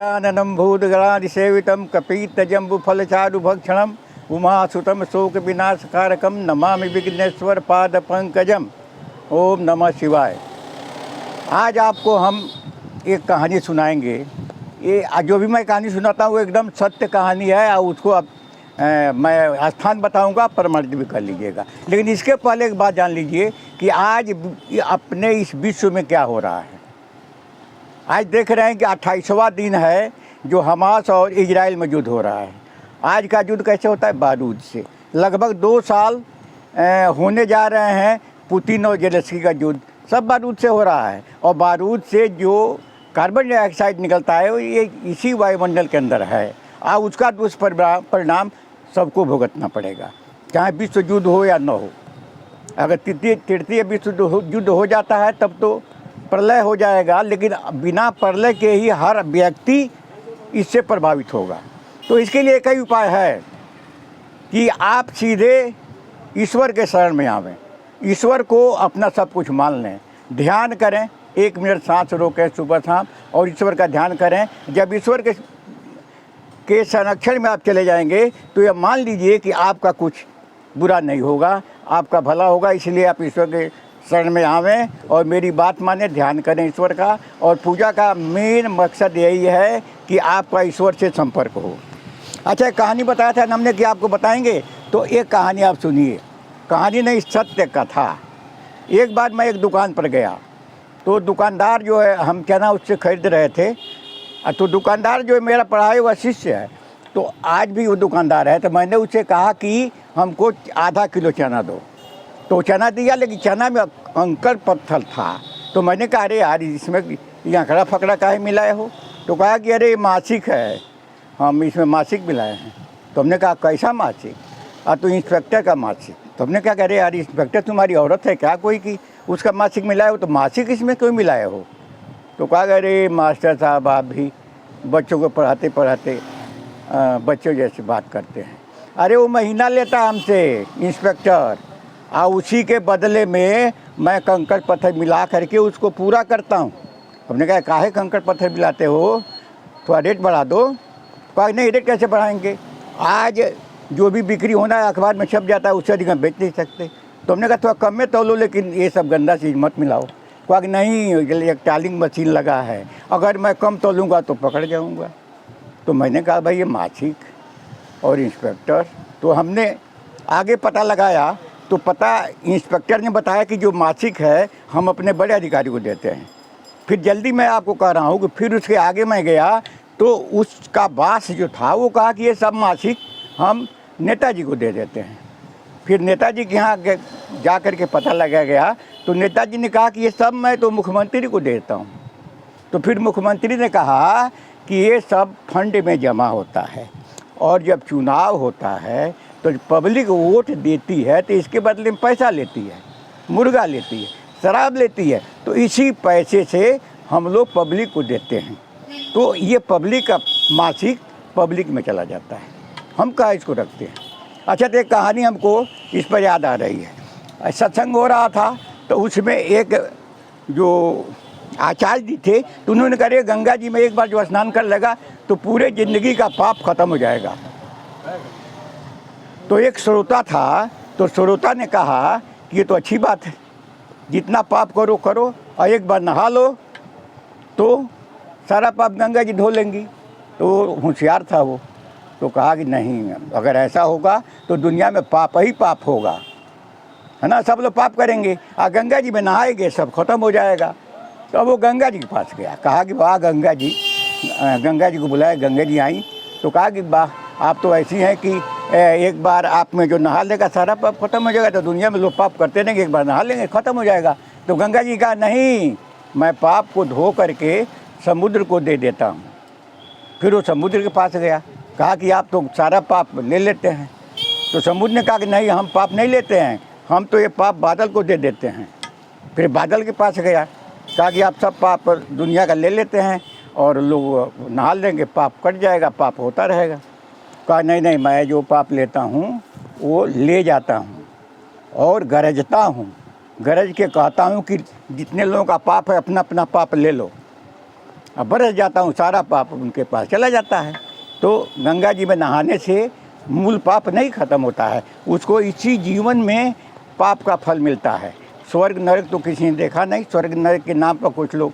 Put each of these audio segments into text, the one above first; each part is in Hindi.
आननं भूतगणादिसेवितं कपीतजम्बुफलचारुभक्षणम् उमासुतं शोकविनाशकारकं नमामि विघ्नेश्वरपादपङ्कजम्। ओम नमः शिवाय। आज आपको हम एक कहानी सुनाएंगे। ये जो भी मैं कहानी सुनाता हूँ वो एकदम सत्य कहानी है और उसको अब मैं स्थान बताऊंगा, प्रमाणित भी कर लीजिएगा। लेकिन इसके पहले एक बात जान लीजिए कि आज अपने इस विश्व में क्या हो रहा है। आज देख रहे हैं कि 28वां दिन है जो हमास और इजराइल में युद्ध हो रहा है। आज का युद्ध कैसे होता है? बारूद से। लगभग 2 साल होने जा रहे हैं। पुतिन और जेलेंस्की का युद्ध सब बारूद से हो रहा है। और बारूद से जो कार्बन डाइऑक्साइड निकलता है वो ये इसी वायुमंडल के अंदर है और उसका दुष्परिणाम सबको भुगतना पड़ेगा, चाहे विश्व युद्ध हो या न हो। अगर तृतीय विश्व युद्ध हो जाता है तब तो प्रलय हो जाएगा, लेकिन बिना प्रलय के ही हर व्यक्ति इससे प्रभावित होगा। तो इसके लिए एक ही उपाय है कि आप सीधे ईश्वर के शरण में आवें, ईश्वर को अपना सब कुछ मान लें, ध्यान करें, 1 मिनट सांस रोकें सुबह शाम और ईश्वर का ध्यान करें। जब ईश्वर के संरक्षण में आप चले जाएंगे तो यह मान लीजिए कि आपका कुछ बुरा नहीं होगा, आपका भला होगा। इसलिए आप ईश्वर के शरण में आवें और मेरी बात माने, ध्यान करें ईश्वर का। और पूजा का मेन मकसद यही है कि आपका ईश्वर से संपर्क हो। अच्छा, कहानी बताया था हमने कि आपको बताएंगे, तो एक कहानी आप सुनिए। कहानी नहीं, सत्य कथा। एक बार मैं एक दुकान पर गया तो दुकानदार जो है, हम चना उससे खरीद रहे थे। तो दुकानदार जो है मेरा पढ़ाया हुआ शिष्य है, तो आज भी वो दुकानदार है। तो मैंने उससे कहा कि हमको आधा किलो चना दो। तो चना दिया, लेकिन चना में कंकड़ पत्थर था। तो मैंने कहा अरे यार, इसमें ये आंकड़ा फकड़ा काहे मिलाए हो? तो कहा कि अरे मासिक है, हम इसमें मासिक मिलाए हैं। तो हमने कहा कैसा मासिक? तो इंस्पेक्टर का मासिक। तो हमने कहा अरे यार, इंस्पेक्टर तुम्हारी औरत है क्या कोई कि उसका मासिक मिलाए हो? तो मासिक इसमें क्यों मिलाए हो? तो कहा अरे मास्टर साहब, आप भी बच्चों को पढ़ाते पढ़ाते बच्चों जैसे बात करते हैं। अरे वो महीना लेता हमसे इंस्पेक्टर, और उसी के बदले में मैं कंकड़ पत्थर मिला करके उसको पूरा करता हूँ। हमने कहा काहे कंकड़ पत्थर मिलाते हो, थोड़ा रेट बढ़ा दो। कहा नहीं, रेट कैसे बढ़ाएंगे, आज जो भी बिक्री होना है अखबार में छप जाता है, उससे अधिक हम बेच नहीं सकते। तो हमने कहा थोड़ा कम में तोलो, लेकिन ये सब गंदा चीज़ मत मिलाओ। कहा कि नहीं, इलेक्ट्रॉनिक मशीन लगा है, अगर मैं कम तोलूँगा तो पकड़ जाऊँगा। तो मैंने कहा भाई ये मासिक और इंस्पेक्टर। तो हमने आगे पता लगाया तो इंस्पेक्टर ने बताया कि जो मासिक है हम अपने बड़े अधिकारी को देते हैं। फिर जल्दी मैं आपको कह रहा हूँ कि फिर उसके आगे मैं गया तो उसका बास जो था वो कहा कि ये सब मासिक हम नेताजी को दे देते हैं। फिर नेताजी के यहाँ जा कर के पता लगा गया तो नेताजी ने कहा कि ये सब मैं तो मुख्यमंत्री को देता हूँ। तो फिर मुख्यमंत्री ने कहा कि ये सब फंड में जमा होता है और जब चुनाव होता है तो पब्लिक वोट देती है तो इसके बदले में पैसा लेती है, मुर्गा लेती है, शराब लेती है। तो इसी पैसे से हम लोग पब्लिक को देते हैं। तो ये पब्लिक का मासिक पब्लिक में चला जाता है, हम कहाँ इसको रखते हैं। अच्छा, तो एक कहानी हमको इस पर याद आ रही है। सत्संग हो रहा था तो उसमें एक जो आचार्य जी थे तो उन्होंने कहा गंगा जी में एक बार जो स्नान कर लेगा तो पूरे ज़िंदगी का पाप खत्म हो जाएगा। तो एक श्रोता था, तो श्रोता ने कहा कि ये तो अच्छी बात है, जितना पाप करो करो और एक बार नहा लो तो सारा पाप गंगा जी धो लेंगी। तो होशियार था वो। तो कहा कि नहीं, अगर ऐसा होगा तो दुनिया में पाप ही पाप होगा, है ना, सब लोग पाप करेंगे और गंगा जी में नहाएंगे, सब खत्म हो जाएगा। तो वो गंगा जी के पास गया, कहा कि वाह गंगा जी को बुलाया। गंगा जी आई तो कहा कि वाह, आप तो ऐसी हैं कि एक बार आप में जो नहा लेगा सारा पाप खत्म हो जाएगा। तो दुनिया में लोग पाप करते रहेंगे, एक बार नहा लेंगे ख़त्म हो जाएगा। तो गंगा जी कहा नहीं, मैं पाप को धो करके समुद्र को दे देता हूँ। फिर वो समुद्र के पास गया, कहा कि आप तो सारा पाप ले लेते हैं। तो समुद्र ने कहा कि नहीं, हम पाप नहीं लेते हैं, हम तो ये पाप बादल को दे देते हैं। फिर बादल के पास गया, कहा कि आप सब पाप दुनिया का ले लेते हैं और लोग नहा लेंगे, पाप कट जाएगा, पाप होता रहेगा। कहा नहीं नहीं, मैं जो पाप लेता हूँ वो ले जाता हूँ और गरजता हूँ, गरज के कहता हूँ कि जितने लोगों का पाप है अपना अपना पाप ले लो। बरस जाता हूँ, सारा पाप उनके पास चला जाता है। तो गंगा जी में नहाने से मूल पाप नहीं खत्म होता है, उसको इसी जीवन में पाप का फल मिलता है। स्वर्ग नरक तो किसी ने देखा नहीं, स्वर्ग नरक के नाम पर कुछ लोग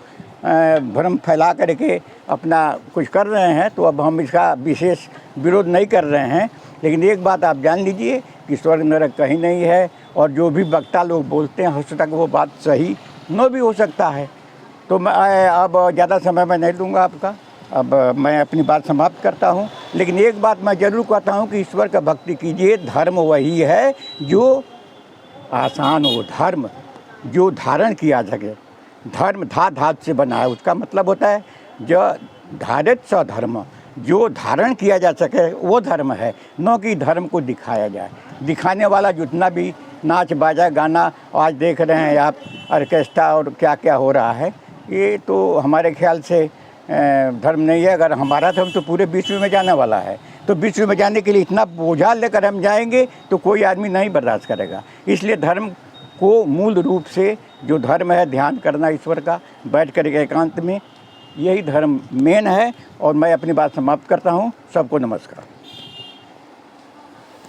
भ्रम फैला करके अपना कुछ कर रहे हैं, तो अब हम इसका विशेष विरोध नहीं कर रहे हैं। लेकिन एक बात आप जान लीजिए कि स्वर्ग नरक कहीं नहीं है, और जो भी वक्ता लोग बोलते हैं हो सकता है वो बात सही न भी हो सकता है। तो मैं अब ज़्यादा समय मैं नहीं लूँगा आपका, अब मैं अपनी बात समाप्त करता हूँ। लेकिन एक बात मैं ज़रूर कहता हूँ कि ईश्वर का भक्ति कीजिए, धर्म वही है जो आसान हो, धर्म जो धारण किया सके। धर्म धात से बना है, उसका मतलब होता है जो धारित स धर्म, जो धारण किया जा सके वो धर्म है, न कि धर्म को दिखाया जाए। दिखाने वाला जितना भी नाच बाजा गाना आज देख रहे हैं आप, ऑर्केस्ट्रा और क्या क्या हो रहा है, ये तो हमारे ख्याल से धर्म नहीं है। अगर हमारा धर्म तो पूरे विश्व में जाने वाला है, तो विश्व में जाने के लिए इतना बोझा लेकर हम जाएंगे तो कोई आदमी नहीं बर्दाश्त करेगा। इसलिए धर्म को मूल रूप से जो धर्म है, ध्यान करना ईश्वर का बैठ कर के एकांत में, यही धर्म मेन है। और मैं अपनी बात समाप्त करता हूँ। सबको नमस्कार।